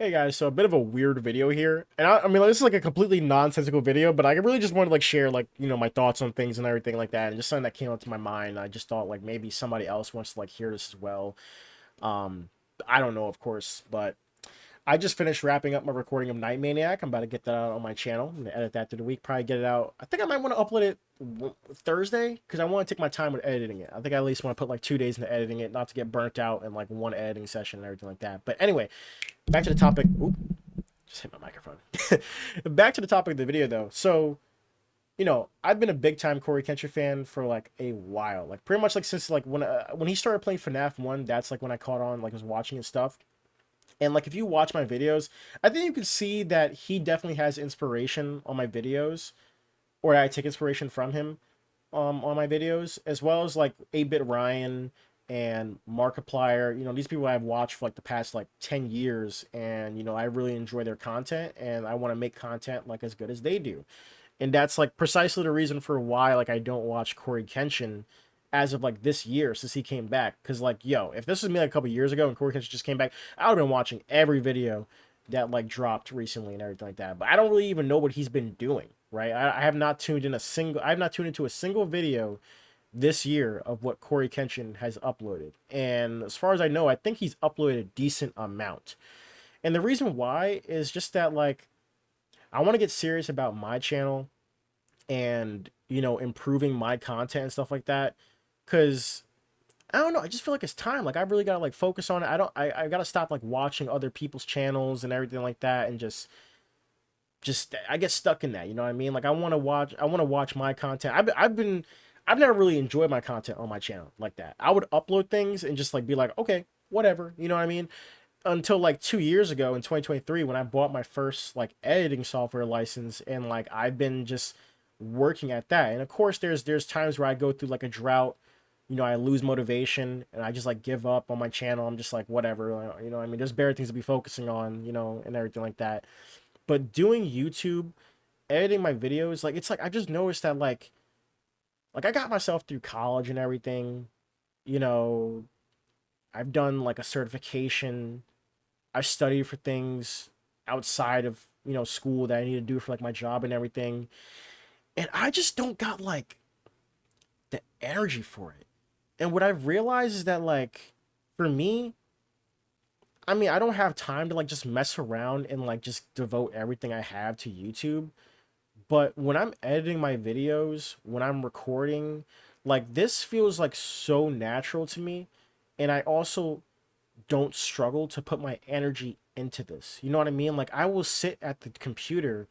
Hey guys, so a bit of a weird video here, and I mean, like, this is like a completely nonsensical video, but I really just wanted to like share like my thoughts on things and everything like that, and just something that came up to my mind. I just thought like maybe somebody else wants to like hear this as well. Um, I don't know, of course, but I just finished wrapping up my recording of Night Maniac. I'm about to get that out on my channel. I'm gonna edit that through the week. Probably get it out. I think I might want to upload it Thursday because I want to take my time with editing it. I think I at least want to put like 2 days into editing it, not to get burnt out in like one editing session and everything like that. But anyway, back to the topic. Oop, just hit my microphone. Back to the topic of the video though. So, I've been a big time Corey Kenshin fan for like a while. Like pretty much like since like when he started playing FNAF 1, that's like when I caught on, like was watching his stuff. And like if you watch my videos, I think you can see that he definitely has inspiration on my videos, or I take inspiration from him on my videos, as well as like 8-Bit Ryan and Markiplier. These people I've watched for like the past like 10 years, and I really enjoy their content, and I want to make content like as good as they do. And that's like precisely the reason for why like I don't watch Corey Kenshin as of like this year since he came back. Because like, yo, if this was me like a couple years ago and Corey Kenshin just came back, I would have been watching every video that like dropped recently and everything like that. But I don't really even know what he's been doing, right? I have not tuned in a single I have not tuned into a single video this year of what Corey Kenshin has uploaded. And as far as I know, I think he's uploaded a decent amount. And the reason why is just that like I want to get serious about my channel and improving my content and stuff like that, because I don't know, I just feel like it's time. Like I really gotta like focus on it. I gotta stop like watching other people's channels and everything like that, and just I get stuck in that. You know what I mean? Like I want to watch my content. I've never really enjoyed my content on my channel like that. I would upload things and just like be like, okay, whatever. You know what I mean? Until like 2 years ago in 2023 when I bought my first like editing software license, and like I've been just working at that. And of course there's times where I go through like a drought. I lose motivation and I just like give up on my channel. I'm just like whatever, I mean, there's better things to be focusing on, and everything like that. But doing YouTube, editing my videos, like it's like I just noticed that like I got myself through college and everything, you know, I've done like a certification. I studied for things outside of, school that I need to do for like my job and everything. And I just don't got like the energy for it. And what I've realized is that like for me, I mean, I don't have time to like just mess around and like just devote everything I have to YouTube. But when I'm editing my videos, when I'm recording, like this feels like so natural to me. And I also don't struggle to put my energy into this. You know what I mean? Like I will sit at the computer.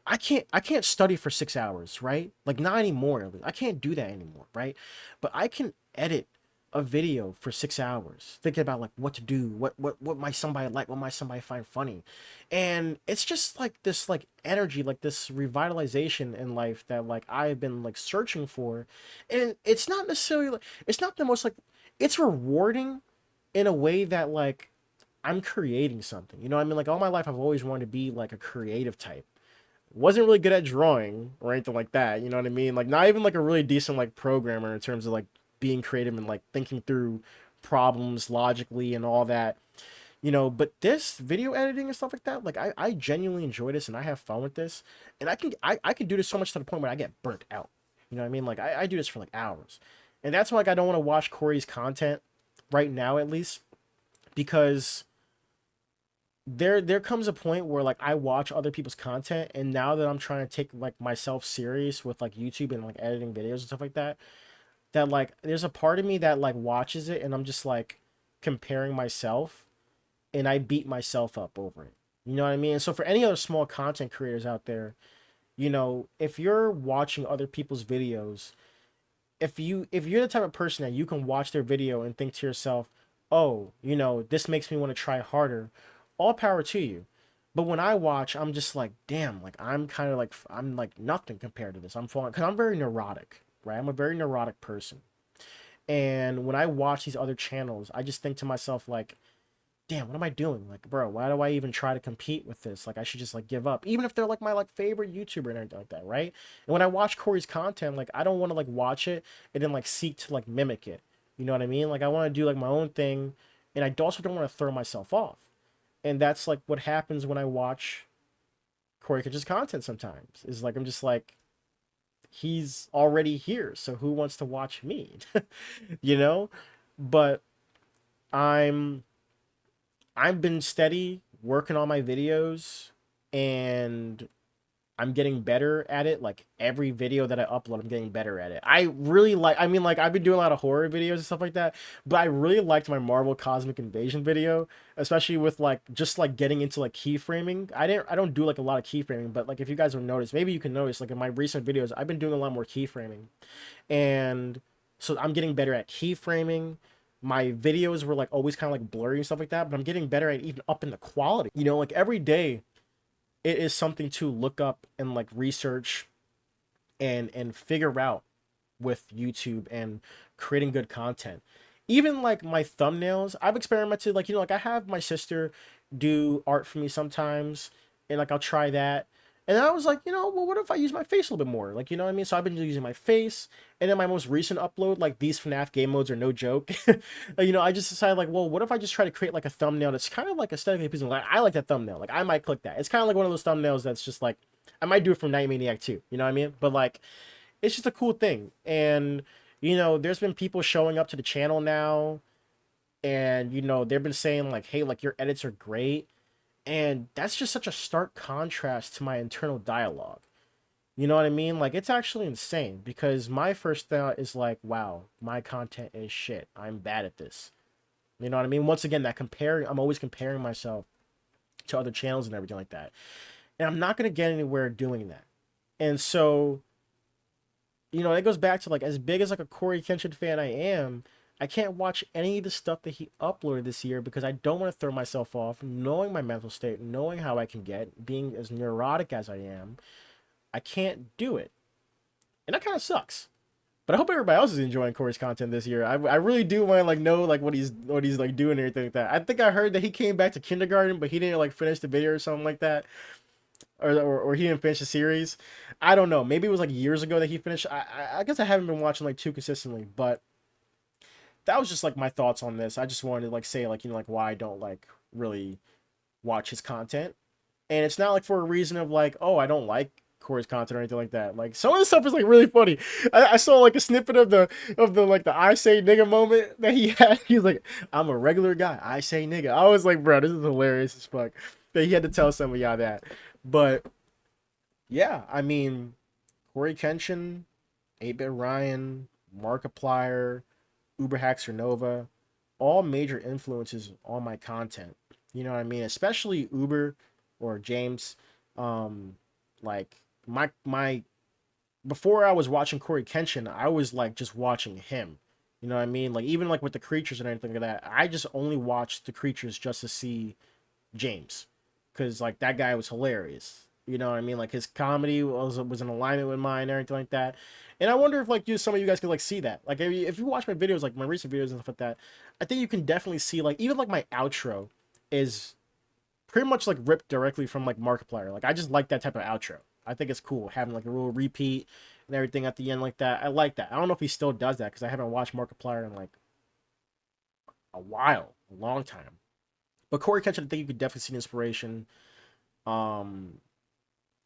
I can't study for 6 hours, right? Like not anymore. I can't do that anymore, right? But I can edit a video for 6 hours, thinking about like what to do, what might somebody like, what might somebody find funny. And it's just like this like energy, like this revitalization in life that like I've been like searching for. And it's not necessarily like it's not the most like it's rewarding in a way that like I'm creating something. You know what I mean? Like all my life I've always wanted to be like a creative type. Wasn't really good at drawing or anything like that. You know what I mean? Like not even like a really decent like programmer in terms of like being creative and like thinking through problems logically and all that. But this video editing and stuff like that, like I genuinely enjoy this and I have fun with this. And I can do this so much to the point where I get burnt out. You know what I mean? Like I do this for like hours. And that's why like I don't want to watch Corey's content right now at least, because there comes a point where like I watch other people's content, and now that I'm trying to take like myself serious with like YouTube and like editing videos and stuff like that, that like there's a part of me that like watches it and I'm just like comparing myself, and I beat myself up over it. You know what I mean? And so for any other small content creators out there, if you're watching other people's videos, if you're the type of person that you can watch their video and think to yourself, oh, this makes me want to try harder, all power to you. But when I watch, I'm just like, damn, like I'm kind of like I'm like nothing compared to this. I'm falling because I'm very neurotic, right? I'm a very neurotic person. And when I watch these other channels, I just think to myself like, damn, what am I doing? Like, bro, why do I even try to compete with this? Like, I should just like give up, even if they're like my like favorite YouTuber and everything like that, right? And when I watch Corey's content, like, I don't want to like watch it and then like seek to like mimic it. You know what I mean? Like, I want to do like my own thing, and I also don't want to throw myself off. And that's like what happens when I watch Coryxkenshin's content sometimes. Is like I'm just like, he's already here, so who wants to watch me? you know? But I'm I've been steady working on my videos, and I'm getting better at it. Like every video that I upload, I'm getting better at it. I really like, I mean, like I've been doing a lot of horror videos and stuff like that, but I really liked my Marvel Cosmic Invasion video, especially with like just like getting into like keyframing. I don't do like a lot of keyframing, but like if you guys have noticed, maybe you can notice like in my recent videos, I've been doing a lot more keyframing. And so I'm getting better at keyframing. My videos were like always kind of like blurry and stuff like that, but I'm getting better at even up in the quality. You know, like every day it is something to look up and like research and figure out with YouTube and creating good content. Even like my thumbnails, I've experimented, like, you know, like I have my sister do art for me sometimes, and like I'll try that. And then I was like, you know, well, what if I use my face a little bit more? Like, you know what I mean? So I've been using my face. And then my most recent upload, like these FNAF game modes are no joke. You know, I just decided like, well, what if I just try to create like a thumbnail that's kind of like aesthetically pleasing? Like, I like that thumbnail. Like, I might click that. It's kind of like one of those thumbnails that's just like, I might do it from Night Maniac too. You know what I mean? But like, it's just a cool thing. And you know, there's been people showing up to the channel now, and you know, they've been saying like, hey, like your edits are great. And that's just such a stark contrast to my internal dialogue. You know what I mean? Like, it's actually insane, because my first thought is like, wow, my content is shit, I'm bad at this. You know what I mean? Once again, that comparing, I'm always comparing myself to other channels and everything like that, and I'm not going to get anywhere doing that. And so, you know, it goes back to like, as big as like a Coryxkenshin fan I am, I can't watch any of the stuff that he uploaded this year because I don't want to throw myself off, knowing my mental state, knowing how I can get, being as neurotic as I am. I can't do it. And that kind of sucks. But I hope everybody else is enjoying Corey's content this year. I really do want to like know like what he's like doing and everything like that. I think I heard that he came back to kindergarten, but he didn't like finish the video or something like that, or he didn't finish the series. I don't know. Maybe it was like years ago that he finished. I guess I haven't been watching like too consistently, but that was just like my thoughts on this. I just wanted to like say like, you know, like why I don't like really watch his content. And it's not like for a reason of like, oh, I don't like Corey's content or anything like that. Like some of the stuff is like really funny. I saw like a snippet of the like the I say nigga moment that he had. He's like, I'm a regular guy, I say nigga. I was like, bro, this is hilarious as fuck. That he had to tell some of y'all that. But yeah, I mean, Corey Kenshin, 8-Bit Ryan, Markiplier, Uber Haxer Nova, all major influences on my content. You know what I mean? Especially Uber or James. Um, like my before I was watching Coryxkenshin, I was like just watching him. You know what I mean? Like even like with the creatures and everything like that, I just only watched the creatures just to see James, because like that guy was hilarious. You know what I mean? Like his comedy was in alignment with mine and everything like that. And I wonder if like some of you guys could like see that. Like if you watch my videos, like my recent videos and stuff like that, I think you can definitely see like even like my outro is pretty much like ripped directly from like Markiplier. Like I just like that type of outro. I think it's cool having like a little repeat and everything at the end like that. I like that. I don't know if he still does that because I haven't watched Markiplier in like a while, a long time. But Coryxkenshin, I think you could definitely see the inspiration. Um,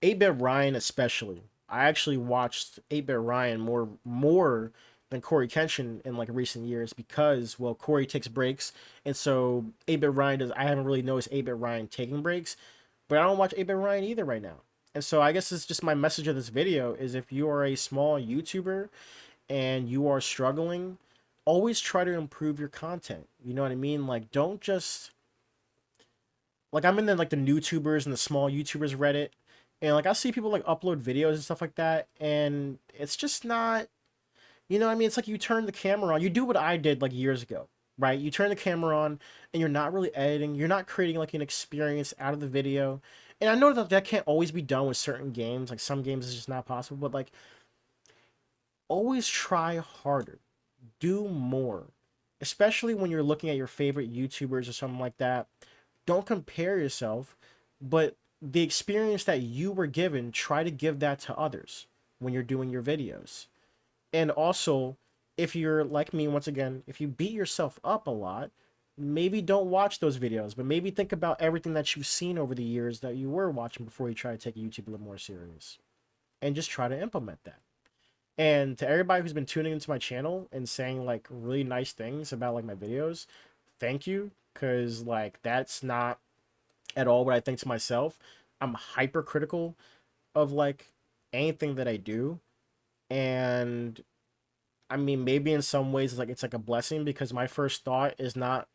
8-Bit Ryan especially. I actually watched 8-Bit Ryan more than Coryxkenshin in like recent years because well Corey takes breaks, and so 8-Bit Ryan does. I haven't really noticed 8-Bit Ryan taking breaks, but I don't watch 8-Bit Ryan either right now. And so I guess it's just my message of this video is if you are a small YouTuber and you are struggling, always try to improve your content. You know what I mean? Like don't just like I'm in the like the NewTubers and the small YouTubers Reddit, and like I see people like upload videos and stuff like that, and it's just not, you know what I mean? It's like you turn the camera on, you do what I did like years ago, right? You turn the camera on and you're not really editing, you're not creating like an experience out of the video. And I know that that can't always be done with certain games, like some games is just not possible, but like always try harder, do more, especially when you're looking at your favorite YouTubers or something like that. Don't compare yourself, but the experience that you were given, try to give that to others when you're doing your videos. And also, if you're like me, once again, if you beat yourself up a lot, maybe don't watch those videos, but maybe think about everything that you've seen over the years that you were watching before you try to take YouTube a little more serious, and just try to implement that. And to everybody who's been tuning into my channel and saying like really nice things about like my videos, thank you, because like that's not at all what I think to myself. I'm hypercritical of like anything that I do, and I mean maybe in some ways it's like a blessing, because my first thought is not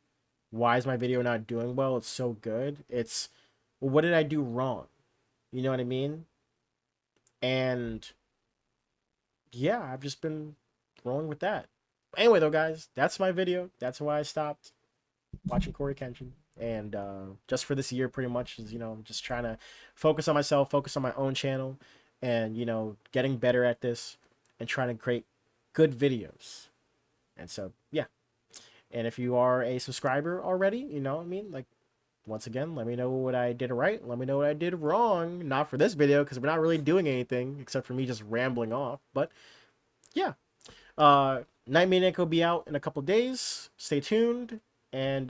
why is my video not doing well? It's so good. It's, well, what did I do wrong? You know what I mean? And yeah, I've just been rolling with that. Anyway, though, guys, that's my video. That's why I stopped watching Coryxkenshin. And just for this year, pretty much, is, just trying to focus on myself, focus on my own channel, and, getting better at this and trying to create good videos. And so, yeah. And if you are a subscriber already, I mean, like, once again, let me know what I did right. Let me know what I did wrong. Not for this video, because we're not really doing anything except for me just rambling off. But yeah, Nightmare Nick will be out in a couple days. Stay tuned, and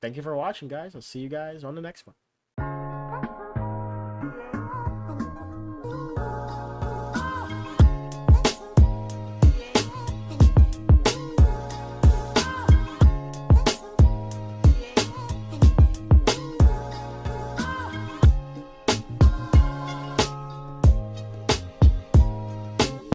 thank you for watching, guys. I'll see you guys on the next one.